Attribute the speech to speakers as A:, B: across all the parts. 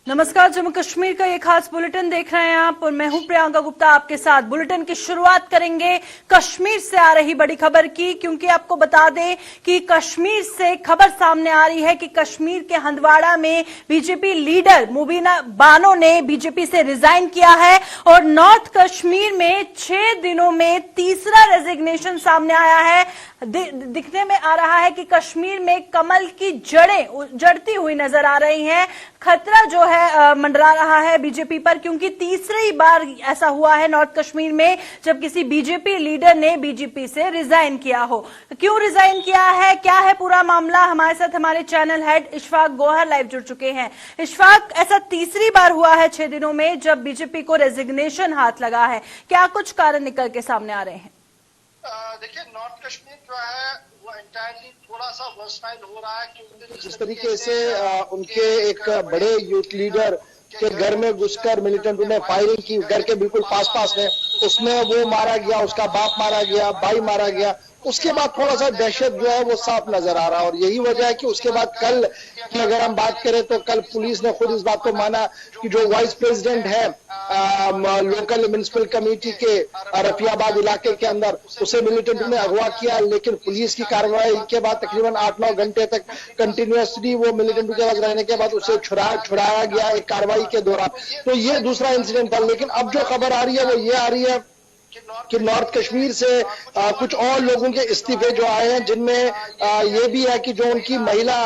A: नमस्कार, जम्मू कश्मीर का ये खास बुलेटिन देख रहे हैं आप और मैं हूं प्रियंका गुप्ता आपके साथ। बुलेटिन की शुरुआत करेंगे कश्मीर से आ रही बड़ी खबर की, क्योंकि आपको बता दें कि कश्मीर से खबर सामने आ रही है कि कश्मीर के हंदवाड़ा में बीजेपी लीडर मुबीना बानो ने बीजेपी से रिजाइन किया है और नॉर्थ कश्मीर में 6 दिनों में तीसरा रेजिग्नेशन सामने आया है। दिखने में आ रहा है कि कश्मीर में कमल की जड़ें उजड़ती हुई नजर आ रही हैं। खतरा जो है मंडरा रहा है बीजेपी पर, क्योंकि तीसरी बार ऐसा हुआ है नॉर्थ कश्मीर में जब किसी बीजेपी लीडर ने बीजेपी से रिजाइन किया हो। क्यों रिजाइन किया है, क्या है पूरा मामला, हमारे साथ हमारे channel head Ishfaq Gohar live जुड़ चुके हैं। इशफाक, ऐसा तीसरी बार हुआ है 6 दिनों में जब बीजेपी को रेजिग्नेशन हाथ लगा है, क्या कुछ कारण निकल के सामने आ रहे हैं?
B: देखिए, नॉर्थ कश्मीर जो है वो एंटायरली थोड़ा सा वर्सटाइल हो रहा है, क्योंकि
C: जिस तरीके से उनके एक बड़े यूथ लीडर के घर में घुसकर मिलिटेंटों ने फायरिंग की, घर के बिल्कुल पास में, उसमें वो मारा गया, उसका बाप मारा गया, भाई मारा गया। उसके बाद थोड़ा सा दहशत जो है वो साफ नजर आ रहा है और यही वजह है कि उसके बाद कल की अगर हम बात करें तो कल पुलिस ने खुद इस बात को माना कि जो वाइस प्रेसिडेंट है लोकल म्युनिसिपल कमेटी के रफियाबाद इलाके के अंदर, उसे मिलिटेंटों ने अगवा किया, लेकिन पुलिस की कार्रवाई के बाद तकरीबन 8-9 घंटे तक कंटिन्यूसली वो मिलिटेंटों के पास रहने के बाद उसे छुड़ाया गया एक कार्रवाई के दौरान। तो ये दूसरा इंसिडेंट था। लेकिन अब जो खबर आ रही है वो ये आ रही है कि नॉर्थ कश्मीर से कुछ और लोगों के इस्तीफे जो आए हैं, जिनमें ये भी है कि जो उनकी महिला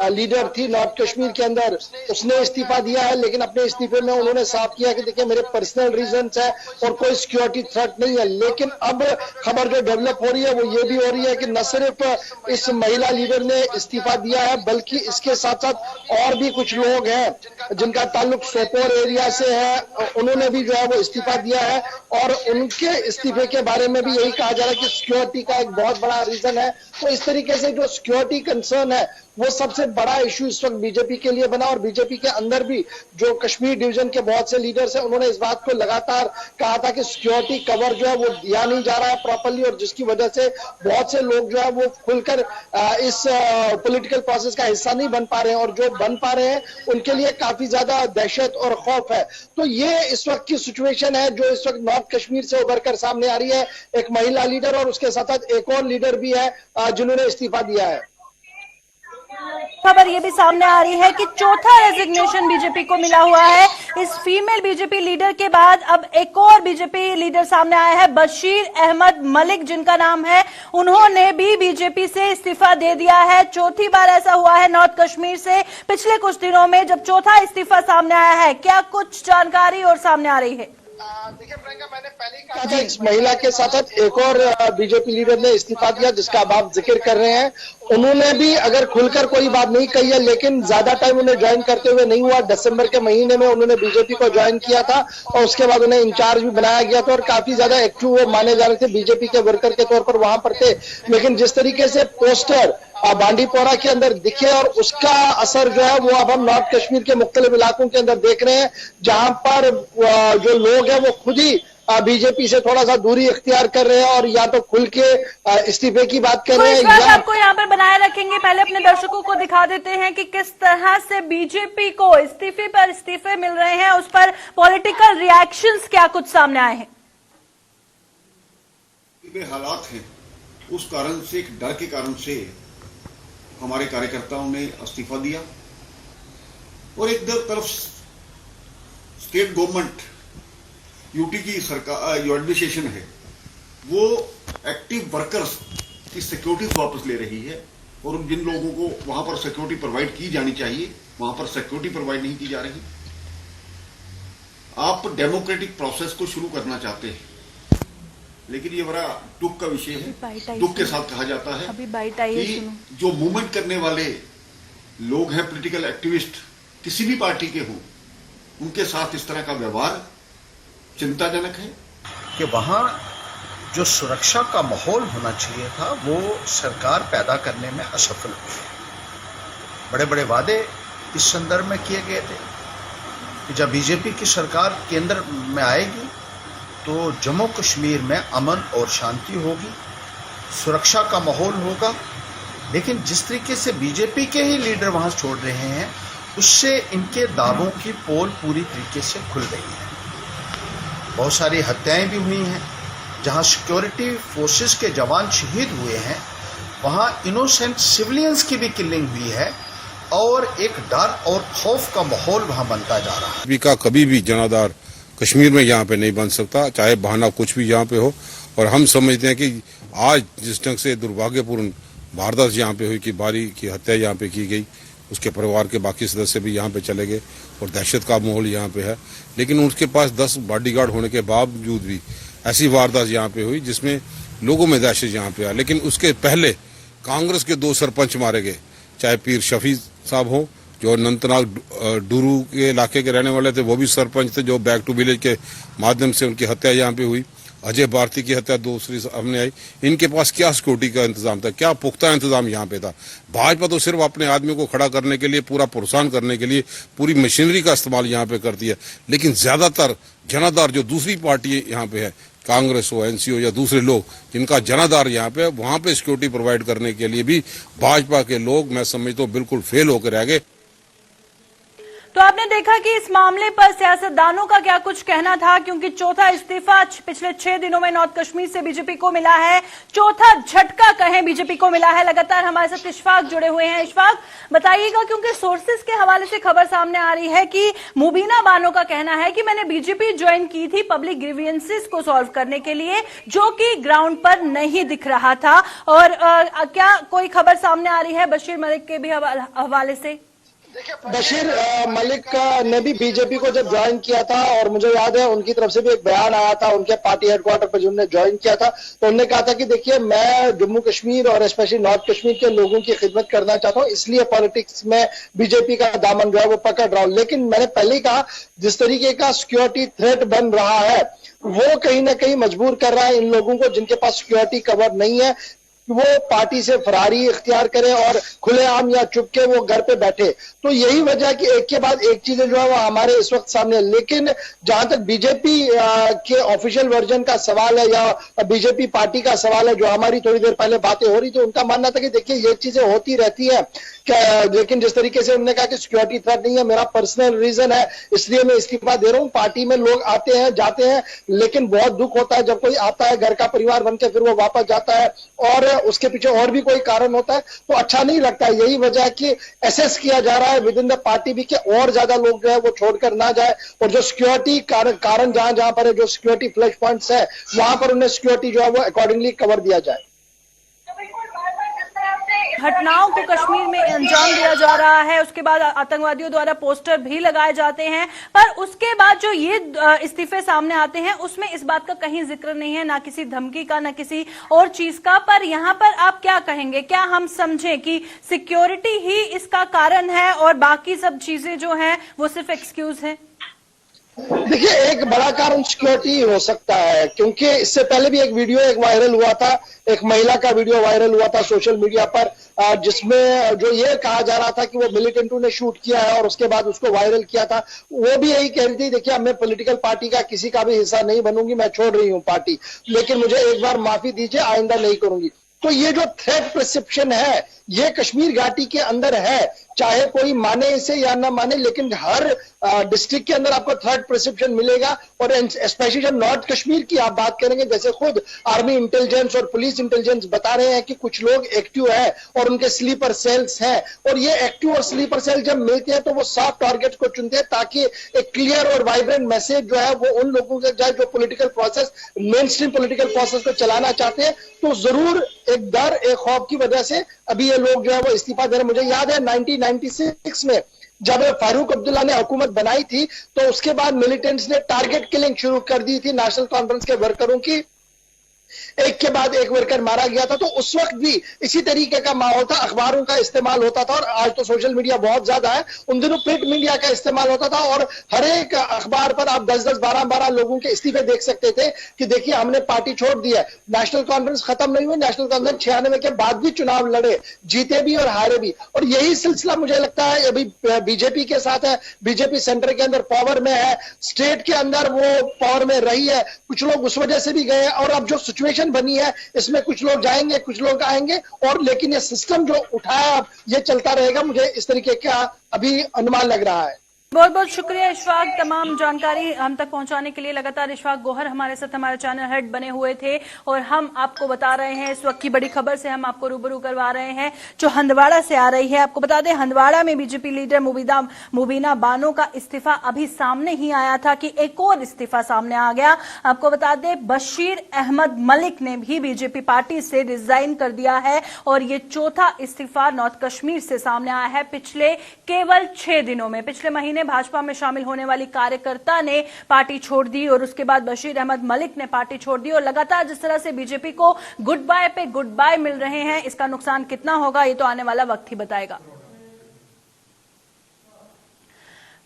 C: लीडर थी नॉर्थ कश्मीर के अंदर, उसने इस्तीफा दिया है। लेकिन अपने इस्तीफे में उन्होंने साफ किया कि देखिए मेरे पर्सनल रीजंस है और कोई सिक्योरिटी थ्रेट नहीं है। लेकिन अब खबर जो डेवलप हो रही है वो ये भी हो रही है कि न सिर्फ इस महिला लीडर ने इस्तीफा दिया है, बल्कि इसके साथ साथ और भी कुछ लोग हैं जिनका ताल्लुक सोपोर एरिया से है, उन्होंने भी जो है वो इस्तीफा दिया है। और उनके इस्तीफे के बारे में भी यही कहा जा रहा है कि सिक्योरिटी का एक बहुत बड़ा रीजन है। तो इस तरीके से जो सिक्योरिटी कंसर्न है वो सबसे बड़ा इश्यू इस वक्त बीजेपी के लिए बना। और बीजेपी के अंदर भी जो कश्मीर डिवीजन के बहुत से लीडर्स हैं, उन्होंने इस बात को लगातार कहा था कि सिक्योरिटी कवर जो है वो दिया नहीं जा रहा है प्रॉपर्ली, और जिसकी वजह से बहुत से लोग जो है वो खुलकर इस पॉलिटिकल प्रोसेस का हिस्सा नहीं बन पा रहे हैं, और जो बन पा रहे हैं उनके लिए काफी ज्यादा दहशत और खौफ है। तो ये इस वक्त की सिचुएशन है जो इस वक्त नॉर्थ कश्मीर से उभर कर सामने आ रही है। एक महिला लीडर और उसके साथ साथ एक और लीडर भी है जिन्होंने इस्तीफा दिया है।
A: खबर ये भी सामने आ रही है कि चौथा रेजिग्नेशन बीजेपी को मिला हुआ है। इस फीमेल बीजेपी लीडर के बाद अब एक और बीजेपी लीडर सामने आया है, बशीर अहमद मलिक जिनका नाम है। उन्होंने भी बीजेपी से इस्तीफा दे दिया है। चौथी बार ऐसा हुआ है नॉर्थ कश्मीर से पिछले कुछ दिनों में जब चौथा इस्तीफा सामने आया है। क्या कुछ जानकारी और सामने आ रही है?
B: देखिए प्रियंका, मैंने पहले ही कहा
C: था इस महिला के साथ साथ एक और बीजेपी लीडर ने इस्तीफा दिया जिसका अब आप जिक्र कर रहे हैं। उन्होंने भी अगर खुलकर कोई बात नहीं कही है, लेकिन ज्यादा टाइम उन्हें ज्वाइन करते हुए नहीं हुआ। दिसंबर के महीने में उन्होंने बीजेपी को ज्वाइन किया था और उसके बाद उन्हें इंचार्ज भी बनाया गया था और काफी ज्यादा एक्टिव वो माने जा रहे थे, बीजेपी के वर्कर के तौर पर वहां पर थे। लेकिन जिस तरीके से पोस्टर बांडीपोरा के अंदर दिखे और उसका असर जो है वो अब हम नॉर्थ कश्मीर के मुख्तलिफ इलाकों के अंदर देख रहे हैं, जहां पर जो लोग हैं वो खुद ही बीजेपी से थोड़ा सा दूरी इख्तियार कर रहे हैं और या तो खुल के इस्तीफे की बात कर रहे हैं या
A: आपको यहाँ पर बनाए रखेंगे। पहले अपने दर्शकों को दिखा देते हैं कि किस तरह से बीजेपी को इस्तीफे पर इस्तीफे मिल रहे हैं, उस पर पॉलिटिकल रिएक्शंस क्या कुछ सामने आए हैं।
D: हालात हैं, उस कारण से, एक डर के कारण से हमारे कार्यकर्ताओं ने इस्तीफा दिया और एक तरफ स्टेट गवर्नमेंट यूटी की सरकार जो एडमिनिस्ट्रेशन है वो एक्टिव वर्कर्स की सिक्योरिटी वापस ले रही है और जिन लोगों को वहां पर सिक्योरिटी प्रोवाइड की जानी चाहिए वहां पर सिक्योरिटी प्रोवाइड नहीं की जा रही। आप डेमोक्रेटिक प्रोसेस को शुरू करना चाहते हैं, लेकिन ये बड़ा दुख का विषय है। दुख के साथ कहा जाता है कि जो मूवमेंट करने वाले लोग हैं, पॉलिटिकल एक्टिविस्ट किसी भी पार्टी के हों, उनके साथ इस तरह का व्यवहार चिंताजनक है।
E: कि वहां जो सुरक्षा का माहौल होना चाहिए था वो सरकार पैदा करने में असफल हुई। बड़े बड़े वादे इस संदर्भ में किए गए थे कि जब बीजेपी की सरकार केंद्र में आएगी तो जम्मू कश्मीर में अमन और शांति होगी, सुरक्षा का माहौल होगा। लेकिन जिस तरीके से बीजेपी के ही लीडर वहां छोड़ रहे हैं उससे इनके दावों की पोल पूरी तरीके से खुल गई है। बहुत सारी हत्याएं भी हुई हैं। जहां सिक्योरिटी फोर्सेस के जवान शहीद हुए हैं, वहां इनोसेंट सिविलियंस की भी किलिंग हुई है और एक डर और खौफ का माहौल वहां बनता जा रहा है।
F: बीजेपी का कभी भी जनाधार कश्मीर में यहाँ पे नहीं बन सकता, चाहे बहाना कुछ भी यहाँ पे हो। और हम समझते हैं कि आज जिस ढंग से दुर्भाग्यपूर्ण वारदात यहाँ पे हुई कि बारी की हत्या यहाँ पे की गई, उसके परिवार के बाकी सदस्य भी यहाँ पे चले गए और दहशत का माहौल यहाँ पे है, लेकिन उसके पास 10 बॉडीगार्ड होने के बावजूद भी ऐसी वारदात यहाँ पे हुई जिसमें लोगों में दहशत यहाँ पे है। लेकिन उसके पहले कांग्रेस के 2 सरपंच मारे गए, चाहे पीर शफी साहब हो जो अनंतनाग डूरू के इलाके के रहने वाले थे, वो भी सरपंच थे, जो बैक टू विलेज के माध्यम से उनकी हत्या यहाँ पे हुई। अजय भारती की हत्या दूसरी सामने आई। इनके पास क्या सिक्योरिटी का इंतजाम था, क्या पुख्ता इंतजाम यहाँ पे था? भाजपा तो सिर्फ अपने आदमी को खड़ा करने के लिए, पूरा प्रोत्साहन करने के लिए पूरी मशीनरी का इस्तेमाल यहाँ पे करती है, लेकिन ज्यादातर जनाधार जो दूसरी पार्टी यहाँ पे है, कांग्रेस हो, एनसी हो या दूसरे लोग जिनका जनाधार यहाँ पे, वहां पे सिक्योरिटी प्रोवाइड करने के लिए भी भाजपा के लोग, मैं समझता हूँ, बिल्कुल फेल होकर रह गए।
A: तो आपने देखा कि इस मामले पर सियासतदानों का क्या कुछ कहना था, क्योंकि चौथा इस्तीफा पिछले 6 दिनों में नॉर्थ कश्मीर से बीजेपी को मिला है। चौथा झटका कहें बीजेपी को मिला है। लगातार हमारे साथ इशफाक जुड़े हुए हैं। इशफाक, बताइएगा, क्योंकि सोर्सेस के हवाले से खबर सामने आ रही है कि मुबीना बानो का कहना है कि मैंने बीजेपी ज्वाइन की थी पब्लिक ग्रीवियंसेस को सॉल्व करने के लिए, जो कि ग्राउंड पर नहीं दिख रहा था। और क्या कोई खबर सामने आ रही है बशीर मलिक के भी हवाले से?
C: बशीर मलिक ने भी बीजेपी को जब ज्वाइन किया था, और मुझे याद है उनकी तरफ से भी एक बयान आया था उनके पार्टी हेडक्वार्टर पर, जिन्होंने ज्वाइन किया था, तो उन्होंने कहा था कि देखिए, मैं जम्मू कश्मीर और स्पेशली नॉर्थ कश्मीर के लोगों की खिदमत करना चाहता हूं, इसलिए पॉलिटिक्स में बीजेपी का दामन जो है वो पकड़ रहा हूं। लेकिन मैंने पहले ही कहा, जिस तरीके का सिक्योरिटी थ्रेट बन रहा है, वो कहीं ना कहीं मजबूर कर रहा है इन लोगों को जिनके पास सिक्योरिटी कवर नहीं है, वो पार्टी से फरारी इख्तियार करें और खुलेआम या चुप के वो घर पे बैठे। तो यही वजह कि एक के बाद एक चीजें जो है वो हमारे इस वक्त सामने है। लेकिन जहां तक बीजेपी के ऑफिशियल वर्जन का सवाल है या बीजेपी पार्टी का सवाल है, जो हमारी थोड़ी देर पहले बातें हो रही थी, उनका मानना था कि देखिए, ये चीजें होती रहती है, लेकिन जिस तरीके से उन्होंने कहा कि सिक्योरिटी थ्रेट नहीं है, मेरा पर्सनल रीजन है, इसलिए मैं इस्तीफा दे रहा हूं। पार्टी में लोग आते हैं जाते हैं, लेकिन बहुत दुख होता है जब कोई आता है घर का परिवार बन के, फिर वो वापस जाता है और उसके पीछे और भी कोई कारण होता है, तो अच्छा नहीं लगता है। यही वजह है कि एसेस किया जा रहा है विद इन द पार्टी भी कि और ज्यादा लोग जो है वो छोड़कर ना जाए, और जो सिक्योरिटी कारण जहां जहां पर है, जो सिक्योरिटी फ्लैश पॉइंट्स है, वहां पर उन्हें सिक्योरिटी जो है वो अकॉर्डिंगली कवर दिया जाए।
A: घटनाओं को कश्मीर में अंजाम दिया जा रहा है, उसके बाद आतंकवादियों द्वारा पोस्टर भी लगाए जाते हैं, पर उसके बाद जो ये इस्तीफे सामने आते हैं उसमें इस बात का कहीं जिक्र नहीं है, ना किसी धमकी का, ना किसी और चीज का। पर यहाँ पर आप क्या कहेंगे? क्या हम समझें कि सिक्योरिटी ही इसका कारण है और बाकी सब चीजें जो हैं वो सिर्फ एक्सक्यूज है?
C: देखिए, एक बड़ा कारण सिक्योरिटी हो सकता है, क्योंकि इससे पहले भी एक वीडियो वायरल हुआ था, एक महिला का वीडियो वायरल हुआ था सोशल मीडिया पर, जिसमें जो ये कहा जा रहा था कि वो मिलिटेंटों ने शूट किया है और उसके बाद उसको वायरल किया था। वो भी यही कह रही थी, देखिए, मैं पॉलिटिकल पार्टी का किसी का भी हिस्सा नहीं बनूंगी, मैं छोड़ रही हूं पार्टी, लेकिन मुझे एक बार माफी दीजिए, आइंदा नहीं करूंगी। तो ये जो थ्रेट परसेप्शन है, ये कश्मीर घाटी के अंदर है, चाहे कोई माने इसे या ना माने, लेकिन हर डिस्ट्रिक्ट के अंदर आपको थर्ड परसेप्शन मिलेगा। और स्पेशली जब नॉर्थ कश्मीर की आप बात करेंगे, जैसे खुद आर्मी इंटेलिजेंस और पुलिस इंटेलिजेंस बता रहे हैं कि कुछ लोग एक्टिव है और उनके स्लीपर सेल्स हैं, और ये एक्टिव और स्लीपर सेल जब मिलते हैं तो वो सॉफ्ट टारगेट्स को चुनते हैं, ताकि एक क्लियर और वाइब्रेंट मैसेज जो है वो उन लोगों के जाए जो political process, main stream political process को चलाना चाहते हैं। तो जरूर एक डर, एक खौफ की वजह से अभी ये लोग जो है वो इस्तीफा दे रहे हैं। मुझे याद है 1996 में जब फारूक अब्दुल्ला ने हुकूमत बनाई थी, तो उसके बाद मिलिटेंट्स ने टारगेट किलिंग शुरू कर दी थी नेशनल कॉन्फ्रेंस के वर्करों की, एक के बाद एक वर्कर मारा गया था। तो उस वक्त भी इसी तरीके का माहौल था, अखबारों का इस्तेमाल होता था, और आज तो सोशल मीडिया बहुत ज्यादा है, उन दिनों प्रिंट मीडिया का इस्तेमाल होता था, और हर एक अखबार पर आप 10-10, 12-12 लोगों के इस्तीफे देख सकते थे कि देखिए, हमने पार्टी छोड़ दी है। नेशनल कॉन्फ्रेंस खत्म नहीं हुई, नेशनल कॉन्फ्रेंस 96 के बाद भी चुनाव लड़े, जीते भी और हारे भी, और यही सिलसिला मुझे लगता है अभी बीजेपी के साथ है। बीजेपी सेंटर के अंदर पावर में है, स्टेट के अंदर वो पावर में रही है, कुछ लोग उस वजह से भी गए, और अब जो सिचुएशन बनी है, इसमें कुछ लोग जाएंगे, कुछ लोग आएंगे, और लेकिन ये सिस्टम जो उठाया अब ये चलता रहेगा। मुझे इस तरीके का अभी अनुमान लग रहा है।
A: बहुत बहुत शुक्रिया इशफाक, तमाम जानकारी हम तक पहुंचाने के लिए। लगातार इशफाक गोहर हमारे साथ हमारे चैनल हेड बने हुए थे और हम आपको बता रहे हैं इस वक्त की बड़ी खबर से हम आपको रूबरू करवा रहे हैं जो हंदवाड़ा से आ रही है। आपको बता दें हंदवाड़ा में बीजेपी लीडर मुबीना बानो का इस्तीफा अभी सामने ही आया था कि एक और इस्तीफा सामने आ गया। आपको बता दें बशीर अहमद मलिक ने भी बीजेपी पार्टी से रिजाइन कर दिया है और ये चौथा इस्तीफा नॉर्थ कश्मीर से सामने आया है पिछले केवल 6 दिनों में। पिछले महीने भाजपा में शामिल होने वाली कार्यकर्ता ने पार्टी छोड़ दी और उसके बाद बशीर अहमद मलिक ने पार्टी छोड़ दी और लगातार जिस तरह से बीजेपी को गुड बाय पे गुड बाय मिल रहे हैं, इसका नुकसान कितना होगा ये तो आने वाला वक्त ही बताएगा।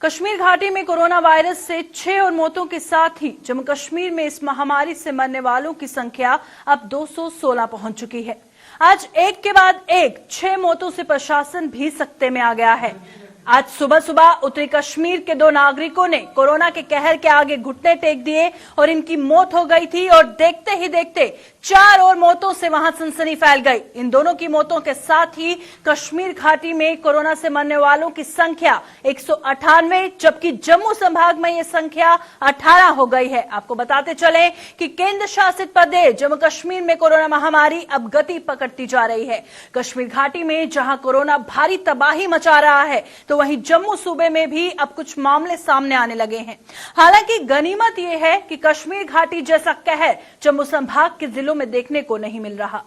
A: कश्मीर घाटी में कोरोना वायरस से 6 और मौतों के साथ ही जम्मू कश्मीर में इस महामारी से मरने वालों की संख्या अब 216 पहुंच चुकी है। आज एक के बाद एक 6 मौतों से प्रशासन भी सकते में आ गया है। आज सुबह सुबह उत्तरी कश्मीर के 2 नागरिकों ने कोरोना के कहर के आगे घुटने टेक दिए और इनकी मौत हो गई थी और देखते ही देखते 4 और मौतों से वहां सनसनी फैल गई। इन दोनों की मौतों के साथ ही कश्मीर घाटी में कोरोना से मरने वालों की संख्या 198, जबकि जम्मू संभाग में यह संख्या 18 हो गई है। आपको बताते चले कि केंद्र शासित प्रदेश जम्मू कश्मीर में कोरोना महामारी अब गति पकड़ती जा रही है। कश्मीर घाटी में जहां कोरोना भारी तबाही मचा रहा है तो वहीं जम्मू सूबे में भी अब कुछ मामले सामने आने लगे हैं। हालांकि गनीमत यह है कि कश्मीर घाटी जैसा कहर जम्मू संभाग के जिलों में देखने को नहीं मिल रहा।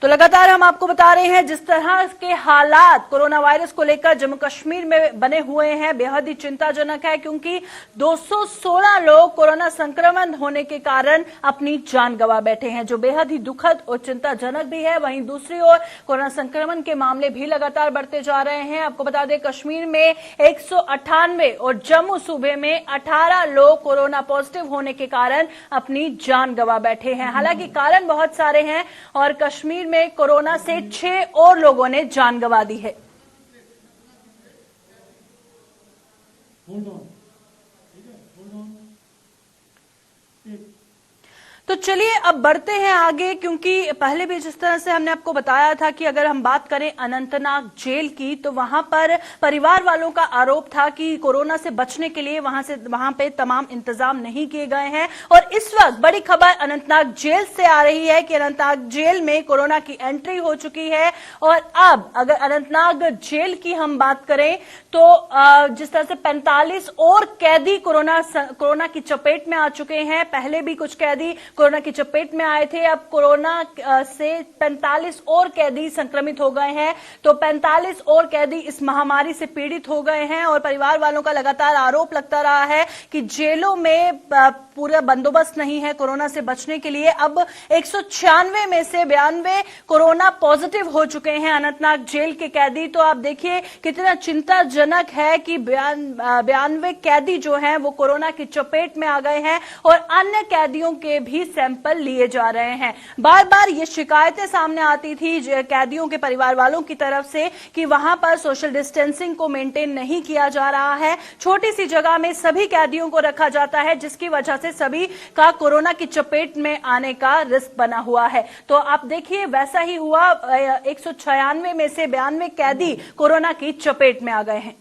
A: तो लगातार हम आपको बता रहे हैं जिस तरह के हालात कोरोना वायरस को लेकर जम्मू कश्मीर में बने हुए हैं बेहद ही चिंताजनक है, क्योंकि 216 लोग कोरोना संक्रमण होने के कारण अपनी जान गंवा बैठे हैं, जो बेहद ही दुखद और चिंताजनक भी है। वहीं दूसरी ओर कोरोना संक्रमण के मामले भी लगातार बढ़ते जा रहे हैं। आपको बता दें कश्मीर में 198 और जम्मू सूबे में 18 लोग कोरोना पॉजिटिव होने के कारण अपनी जान गंवा बैठे हैं। हालांकि कारण बहुत सारे हैं और कश्मीर में कोरोना से 6 और लोगों ने जान गंवा दी है। तो चलिए अब बढ़ते हैं आगे, क्योंकि पहले भी जिस तरह से हमने आपको बताया था कि अगर हम बात करें अनंतनाग जेल की तो वहां पर परिवार वालों का आरोप था कि कोरोना से बचने के लिए वहां पे तमाम इंतजाम नहीं किए गए हैं। और इस वक्त बड़ी खबर अनंतनाग जेल से आ रही है कि अनंतनाग जेल में कोरोना की एंट्री हो चुकी है। और अब अगर अनंतनाग जेल की हम बात करें तो जिस तरह से 45 और कैदी कोरोना की चपेट में आ चुके हैं। पहले भी कुछ कैदी कोरोना की चपेट में आए थे, अब कोरोना से 45 और कैदी संक्रमित हो गए हैं। तो 45 और कैदी इस महामारी से पीड़ित हो गए हैं और परिवार वालों का लगातार आरोप लगता रहा है कि जेलों में पूरा बंदोबस्त नहीं है कोरोना से बचने के लिए। अब 196 में से 92 कोरोना पॉजिटिव हो चुके हैं अनंतनाग जेल के कैदी। तो आप देखिए कितना चिंताजनक है कि 92 कैदी जो हैं वो कोरोना की चपेट में आ गए हैं और अन्य कैदियों के भी सैंपल लिए जा रहे हैं। बार बार ये शिकायतें सामने आती थी कैदियों के परिवार वालों की तरफ से कि वहां पर सोशल डिस्टेंसिंग को मेंटेन नहीं किया जा रहा है। छोटी सी जगह में सभी कैदियों को रखा जाता है, जिसकी वजह से सभी का कोरोना की चपेट में आने का रिस्क बना हुआ है। तो आप देखिए वैसा ही हुआ, 196 में से 92 कैदी कोरोना की चपेट में आ गए हैं।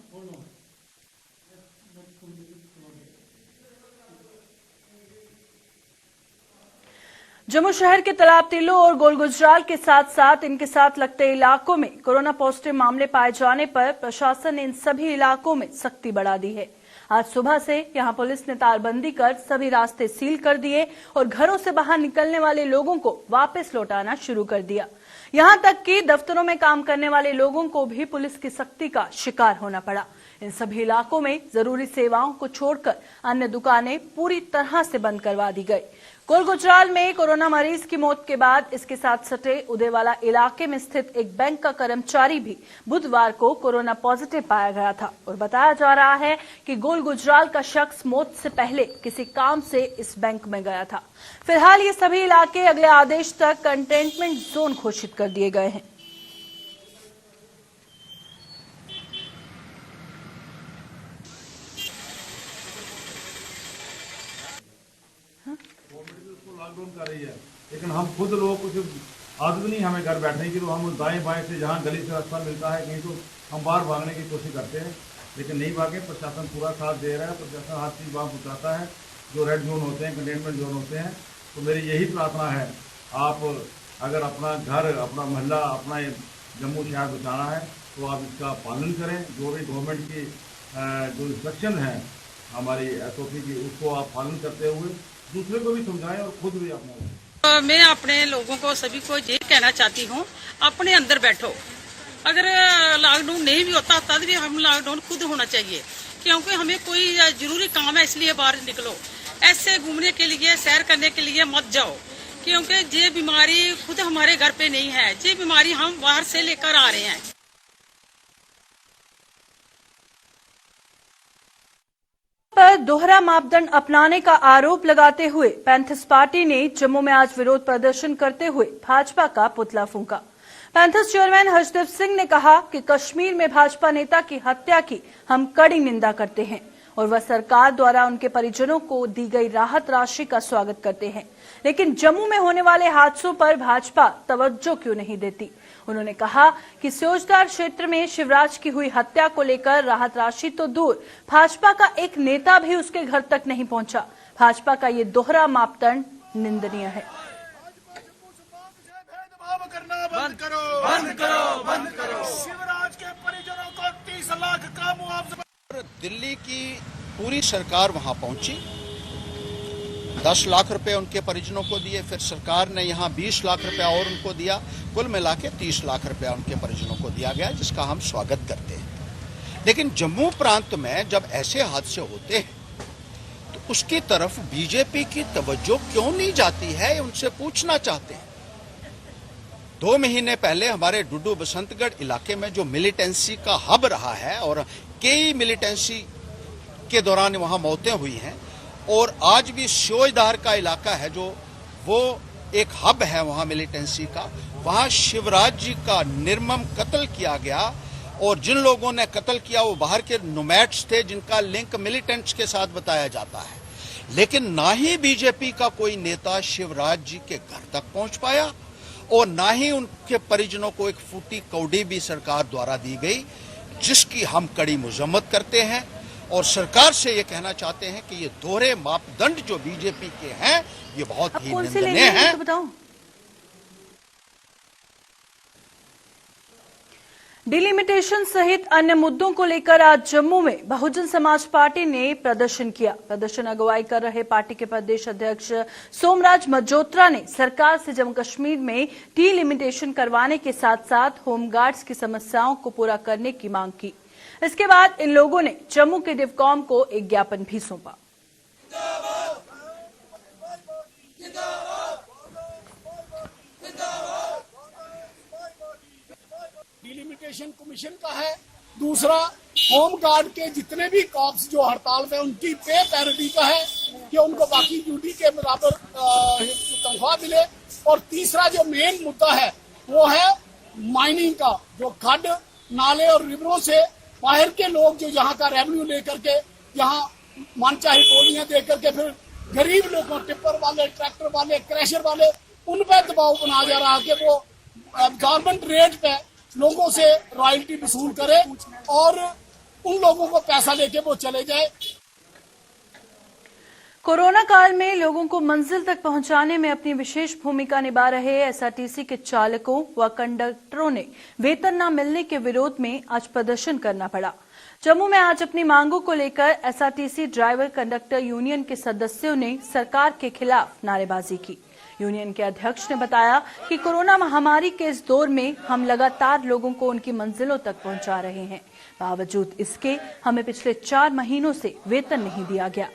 A: जम्मू शहर के तालाब टिल्लो और गोल गुजराल के साथ साथ इनके साथ लगते इलाकों में कोरोना पॉजिटिव मामले पाए जाने पर प्रशासन ने इन सभी इलाकों में सख्ती बढ़ा दी है। आज सुबह से यहां पुलिस ने तारबंदी कर सभी रास्ते सील कर दिए और घरों से बाहर निकलने वाले लोगों को वापस लौटाना शुरू कर दिया। यहां तक कि दफ्तरों में काम करने वाले लोगों को भी पुलिस की सख्ती का शिकार होना पड़ा। इन सभी इलाकों में जरूरी सेवाओं को छोड़कर अन्य दुकानें पूरी तरह से बंद करवा दी गई। गोल गुजराल में कोरोना मरीज की मौत के बाद इसके साथ सटे उदेवाला इलाके में स्थित एक बैंक का कर्मचारी भी बुधवार को कोरोना पॉजिटिव पाया गया था और बताया जा रहा है कि गोल गुजराल का शख्स मौत से पहले किसी काम से इस बैंक में गया था। फिलहाल ये सभी इलाके अगले आदेश तक कंटेनमेंट जोन घोषित कर दिए गए हैं।
G: लॉकडाउन कर रही है, लेकिन हम खुद लोग कुछ आदत नहीं हमें घर बैठने की, तो हम दाएं बाएं से जहाँ गली से रास्ता मिलता है कहीं तो हम बाहर भागने की कोशिश करते हैं, लेकिन नहीं भागे। प्रशासन पूरा साथ दे रहा है, प्रशासन हर चीज़ वहाँ पहुँचाता है। जो रेड जोन होते हैं, कंटेनमेंट जोन होते हैं, तो मेरी यही प्रार्थना है, आप अगर अपना घर, अपना मोहल्ला, अपना जम्मू शहर बचाना है तो आप इसका पालन करें। जो भी गवर्नमेंट की जो इंस्ट्रक्शन है हमारी SOP की, उसको आप पालन करते हुए दूसरे को भी समझाएं और खुद भी अपना।
H: मैं अपने लोगों को सभी को ये कहना चाहती हूँ, अपने अंदर बैठो। अगर लॉकडाउन नहीं भी होता तब भी हम लॉकडाउन खुद होना चाहिए, क्योंकि हमें कोई जरूरी काम है इसलिए बाहर निकलो। ऐसे घूमने के लिए, सैर करने के लिए मत जाओ, क्योंकि ये बीमारी खुद हमारे घर पे नहीं है, ये बीमारी हम बाहर से लेकर आ रहे हैं।
A: पर दोहरा मापदंड अपनाने का आरोप लगाते हुए पैंथर्स पार्टी ने जम्मू में आज विरोध प्रदर्शन करते हुए भाजपा का पुतला फूंका। पैंथर्स चेयरमैन हर्षदेव सिंह ने कहा कि कश्मीर में भाजपा नेता की हत्या की हम कड़ी निंदा करते हैं और वह सरकार द्वारा उनके परिजनों को दी गई राहत राशि का स्वागत करते हैं, लेकिन जम्मू में होने वाले हादसों पर भाजपा तवज्जो क्यों नहीं देती। उन्होंने कहा कि सियोजदार क्षेत्र में शिवराज की हुई हत्या को लेकर राहत राशि तो दूर, भाजपा का एक नेता भी उसके घर तक नहीं पहुंचा। भाजपा का ये दोहरा मापदंड निंदनीय है।
G: बंद करो, बंद करो, बंद करो। शिवराज के परिजनों को 30 लाख का मुआवजा।
E: दिल्ली की पूरी सरकार वहां पहुंची, 10 लाख रुपए उनके परिजनों को दिए, फिर सरकार ने यहाँ 20 लाख रुपया और उनको दिया, कुल मिला के 30 लाख रुपया उनके परिजनों को दिया गया, जिसका हम स्वागत करते हैं। लेकिन जम्मू प्रांत में जब ऐसे हादसे होते हैं तो उसकी तरफ बीजेपी की तवज्जो क्यों नहीं जाती है, उनसे पूछना चाहते हैं। 2 महीने पहले हमारे डुड्डू बसंतगढ़ इलाके में जो मिलिटेंसी का हब रहा है और कई मिलिटेंसी के दौरान वहां मौतें हुई हैं, और आज भी सियोजदार का इलाका है जो वो एक हब है वहां मिलिटेंसी का, वहां शिवराज जी का निर्मम कत्ल किया गया। और जिन लोगों ने कत्ल किया वो बाहर के नोमैड्स थे जिनका लिंक मिलिटेंट्स के साथ बताया जाता है, लेकिन ना ही बीजेपी का कोई नेता शिवराज जी के घर तक पहुंच पाया और ना ही उनके परिजनों को एक फूटी कौड़ी भी सरकार द्वारा दी गई, जिसकी हम कड़ी मजम्मत करते हैं और सरकार से ये कहना चाहते हैं कि ये दोहरे मापदंड जो बीजेपी के हैं ये बहुत ही निंदनीय हैं।
A: तो बताओ। डिलिमिटेशन सहित अन्य मुद्दों को लेकर आज जम्मू में बहुजन समाज पार्टी ने प्रदर्शन किया। प्रदर्शन अगुवाई कर रहे पार्टी के प्रदेश अध्यक्ष सोमराज मजोत्रा ने सरकार से जम्मू कश्मीर में डिलिमिटेशन करवाने के साथ साथ होमगार्ड्स की समस्याओं को पूरा करने की मांग की। इसके बाद इन लोगों ने जम्मू के डिवकॉम को एक ज्ञापन भी सौंपा।
I: डिलिमिटेशन कमीशन का है, दूसरा होम गार्ड के जितने भी कॉप्स जो हड़ताल पे उनकी पे पैरिटी का है कि उनको बाकी ड्यूटी के बराबर तनख्वाह मिले, और तीसरा जो मेन मुद्दा है वो है माइनिंग का, जो खड्ड नाले और रिवरों से बाहर के लोग जो यहाँ का रेवेन्यू लेकर के यहाँ मनचाही टोलियां दे करके फिर गरीब लोगों, टिप्पर वाले, ट्रैक्टर वाले, क्रैशर वाले, उन पर दबाव बनाया जा रहा है कि वो गवर्नमेंट रेट पे लोगों से रॉयल्टी वसूल करे और उन लोगों को पैसा लेके वो चले जाए।
A: कोरोना काल में लोगों को मंजिल तक पहुंचाने में अपनी विशेष भूमिका निभा रहे एसआरटीसी के चालकों व कंडक्टरों ने वेतन न मिलने के विरोध में आज प्रदर्शन करना पड़ा। जम्मू में आज अपनी मांगों को लेकर एसआरटीसी ड्राइवर कंडक्टर यूनियन के सदस्यों ने सरकार के खिलाफ नारेबाजी की। यूनियन के अध्यक्ष ने बताया कि कोरोना महामारी के इस दौर में हम लगातार लोगों को उनकी मंजिलों तक पहुंचा रहे हैं, बावजूद इसके हमें पिछले 4 महीनों से वेतन नहीं दिया गया।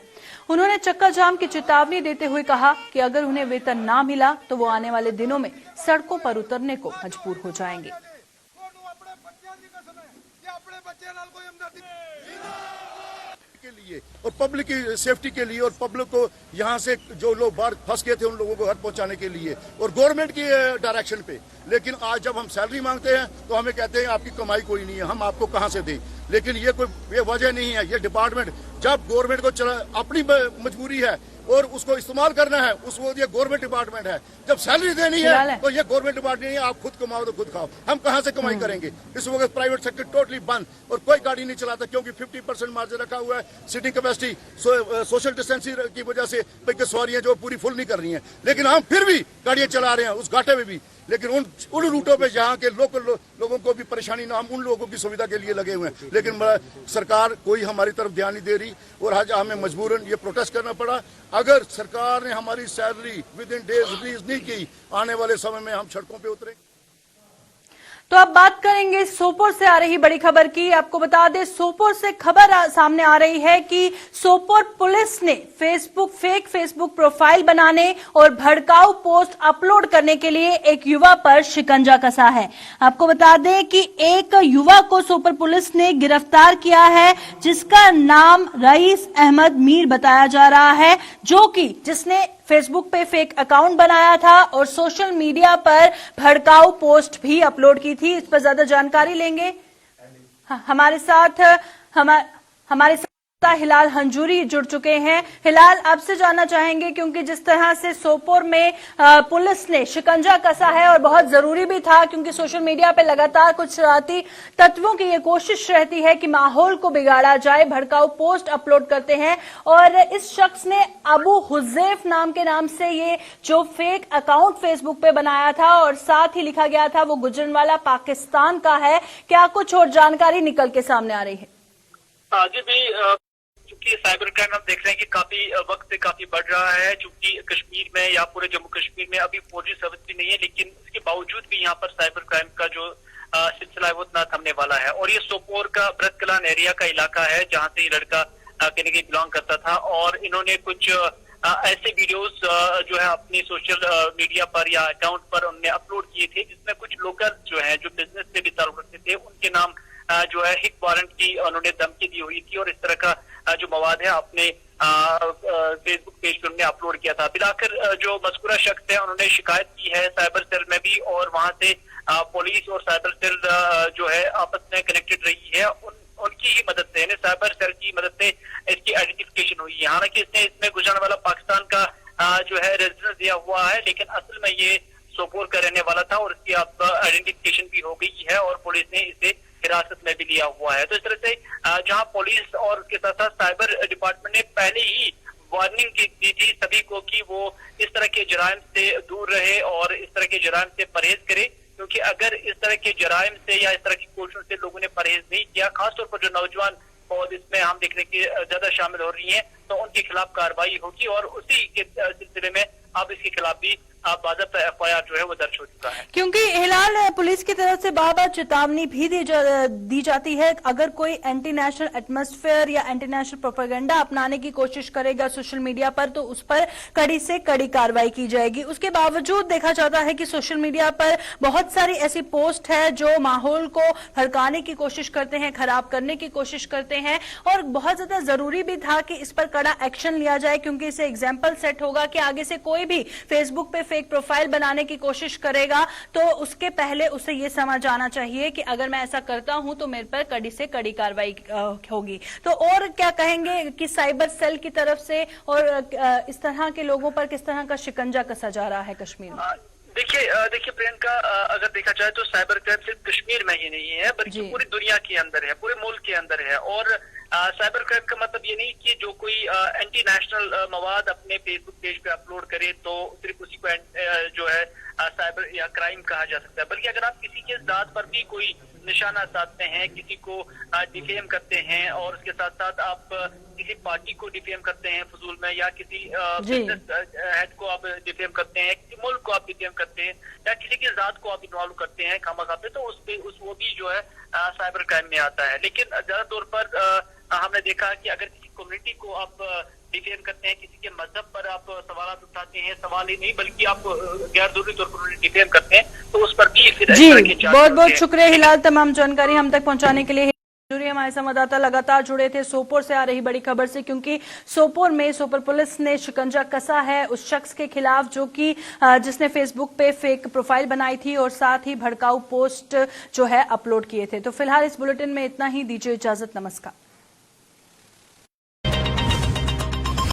A: उन्होंने चक्का जाम की चेतावनी देते हुए कहा कि अगर उन्हें वेतन ना मिला तो वो आने वाले दिनों में सड़कों पर उतरने को मजबूर हो जाएंगे।
J: के लिए और पब्लिक की सेफ्टी के लिए और पब्लिक को यहाँ से जो लोग बाहर फंस गए थे उन लोगों को घर पहुँचाने के लिए और गवर्नमेंट की डायरेक्शन पे। लेकिन आज जब हम सैलरी मांगते हैं तो हमें कहते हैं आपकी कमाई कोई नहीं है, हम आपको कहाँ से दें। लेकिन ये कोई वजह नहीं है। ये डिपार्टमेंट जब गवर्नमेंट को अपनी मजबूरी है और उसको इस्तेमाल करना है, उसको ये गवर्नमेंट डिपार्टमेंट है। जब सैलरी देनी है तो ये गवर्नमेंट डिपार्टमेंट नहीं है, आप खुद कमाओ तो खुद खाओ। हम कहाँ से कमाई करेंगे? इस वक्त प्राइवेट सेक्टर टोटली बंद और कोई गाड़ी नहीं चलाता क्योंकि 50% मार्जिन रखा हुआ है, सीटिंग कैपेसिटी सोशल डिस्टेंसिंग की वजह से सवारियां जो पूरी फुल नहीं कर रही हैं। लेकिन हम फिर भी गाड़ियां चला रहे हैं उस घाटे में भी, लेकिन उन रूटों पे जहाँ के लोकल लोगों को भी परेशानी ना, हम उन लोगों की सुविधा के लिए लगे हुए हैं। लेकिन सरकार कोई हमारी तरफ ध्यान नहीं दे रही और आज हमें मजबूरन ये प्रोटेस्ट करना पड़ा। अगर सरकार ने हमारी salary with in days release नहीं की, आने वाले समय में हम सड़कों पे उतरेंगे।
A: तो अब बात करेंगे सोपोर से आ रही बड़ी खबर की। आपको बता दें, सोपोर से खबर सामने आ रही है कि सोपोर पुलिस ने फेक फेसबुक प्रोफाइल बनाने और भड़काऊ पोस्ट अपलोड करने के लिए एक युवा पर शिकंजा कसा है। आपको बता दें कि एक युवा को सोपोर पुलिस ने गिरफ्तार किया है, जिसका नाम रईस अहमद मीर बताया जा रहा है, जिसने फेसबुक पे फेक अकाउंट बनाया था और सोशल मीडिया पर भड़काऊ पोस्ट भी अपलोड की थी। इस पर ज्यादा जानकारी लेंगे। हमारे साथ हिलाल हंजूरी जुड़ चुके हैं। हिलाल, आपसे जानना चाहेंगे क्योंकि जिस तरह से सोपोर में पुलिस ने शिकंजा कसा है और बहुत जरूरी भी था, क्योंकि सोशल मीडिया पे लगातार कुछ शरारती तत्वों की ये कोशिश रहती है कि माहौल को बिगाड़ा जाए, भड़काऊ पोस्ट अपलोड करते हैं। और इस शख्स ने अबू हुजैफ नाम के नाम से ये जो फेक अकाउंट फेसबुक पे बनाया था और साथ ही लिखा गया था वो गुजरनवाला पाकिस्तान का है। क्या कुछ और जानकारी निकल के सामने आ रही है?
K: आगे भी चूंकि साइबर क्राइम हम देख रहे हैं कि काफी वक्त से काफी बढ़ रहा है, चूंकि कश्मीर में या पूरे जम्मू कश्मीर में अभी 4G सर्विस भी नहीं है, लेकिन इसके बावजूद भी यहाँ पर साइबर क्राइम का जो सिलसिला है वो ना थमने वाला है। और ये सोपोर का ब्रत कलान एरिया का इलाका है जहाँ से ये लड़का कहीं बिलोंग करता था और इन्होंने कुछ ऐसे वीडियोस जो है अपनी सोशल मीडिया पर या अकाउंट पर उन्होंने अपलोड किए थे, जिसमें कुछ लोकल जो है जो बिजनेस से भी ताल्लुक रखते थे उनके नाम जो है हिट वारंट की उन्होंने धमकी दी हुई थी और इस तरह का जो मवाद है अपने फेसबुक पेज पर उन्होंने अपलोड किया था। फिलहाल जो मज़कूरा शख्स है उन्होंने शिकायत की है साइबर सेल में भी और वहां से पुलिस और साइबर सेल जो है आपस में कनेक्टेड रही है। उनकी ही मदद से, साइबर सेल की मदद से इसकी आइडेंटिफिकेशन हुई है। हालांकि इसमें गुजरानवाला पाकिस्तान का जो है रेजिडेंस दिया हुआ है, लेकिन असल में ये सोपोर का रहने वाला था और इसकी अब आइडेंटिफिकेशन भी हो गई है और पुलिस ने इसे हिरासत में भी लिया हुआ है। तो इस तरह से जहां पुलिस और उसके साथ साथ साइबर डिपार्टमेंट ने पहले ही वार्निंग दी थी सभी को कि वो इस तरह के जराइम से दूर रहे और इस तरह के जराइम से परहेज करे, क्योंकि अगर इस तरह के जराइम से या इस तरह की कोशिशों से लोगों ने परहेज नहीं किया, खासतौर पर जो नौजवान और इसमें हम देख रहे हैं कि ज्यादा शामिल हो रही हैं, तो उनके खिलाफ कार्रवाई होगी और उसी के सिलसिले में अब इसके खिलाफ भी बाज़ाब्ता एफआईआर जो है वो दर्ज हो चुका है।
A: क्योंकि हिलाल, पुलिस की तरफ से बार बार चेतावनी भी दी जाती है, अगर कोई एंटी नेशनल एटमॉस्फेयर या एंटी नेशनल प्रोपेगेंडा अपनाने की कोशिश करेगा सोशल मीडिया पर तो उस पर कड़ी से कड़ी कार्रवाई की जाएगी। उसके बावजूद देखा जाता है कि सोशल मीडिया पर बहुत सारी ऐसी पोस्ट है जो माहौल को भड़काने की कोशिश करते हैं, खराब करने की कोशिश करते हैं और बहुत ज्यादा जरूरी भी था कि इस पर कड़ा एक्शन लिया जाए, क्योंकि इससे एग्जाम्पल सेट होगा कि आगे से कोई भी फेसबुक पे फेक प्रोफाइल बनाने की कोशिश करेगा तो उसके पहले उसे यह समझ आना चाहिए कि अगर मैं ऐसा करता हूं तो मेरे पर कड़ी से कड़ी कार्रवाई होगी। तो और क्या कहेंगे कि साइबर सेल की तरफ से और इस तरह के लोगों पर किस तरह का शिकंजा कसा जा रहा है कश्मीर में?
K: देखिए प्रियंका, अगर देखा जाए तो साइबर क्राइम सिर्फ कश्मीर में ही नहीं है बल्कि पूरी दुनिया के अंदर है, पूरे मुल्क के अंदर है। और साइबर क्राइम का मतलब ये नहीं कि जो कोई एंटी नेशनल मवाद अपने फेसबुक पेज पे अपलोड करे तो सिर्फ उसी को जो है साइबर या क्राइम कहा जा सकता है, बल्कि अगर आप किसी के जात पर भी कोई निशाना साधते हैं, किसी को डिफेम करते हैं और उसके साथ साथ आप किसी पार्टी को डिफेम करते हैं फजूल में या किसी बिजनेस हेड को आप डिफेम करते हैं, किसी मुल्क को आप डिफेम करते हैं या किसी की जात को आप इन्वॉल्व करते हैं खामखा पे, तो वो भी जो है साइबर क्राइम में आता है। लेकिन ज्यादा तौर पर हमने देखा कि अगर किसी कम्युनिटी को आप डिफेम करते हैं, किसी के मजहब पर आप सवाल उठाते हैं, सवाल ही नहीं बल्कि आप गैर जरूरी तौर पर डिफेम करते हैं, तो उस पर भी फिर
A: बहुत बहुत शुक्रिया हिलाल तमाम जानकारी हम तक पहुंचाने के लिए। हमारे संवाददाता लगातार जुड़े थे सोपोर से आ रही बड़ी खबर से, क्योंकि सोपोर में सोपोर पुलिस ने शिकंजा कसा है उस शख्स के खिलाफ जो कि जिसने फेसबुक पे फेक प्रोफाइल बनाई थी और साथ ही भड़काऊ पोस्ट जो है अपलोड किए थे। तो फिलहाल इस बुलेटिन में इतना ही, दीजिए इजाजत, नमस्कार।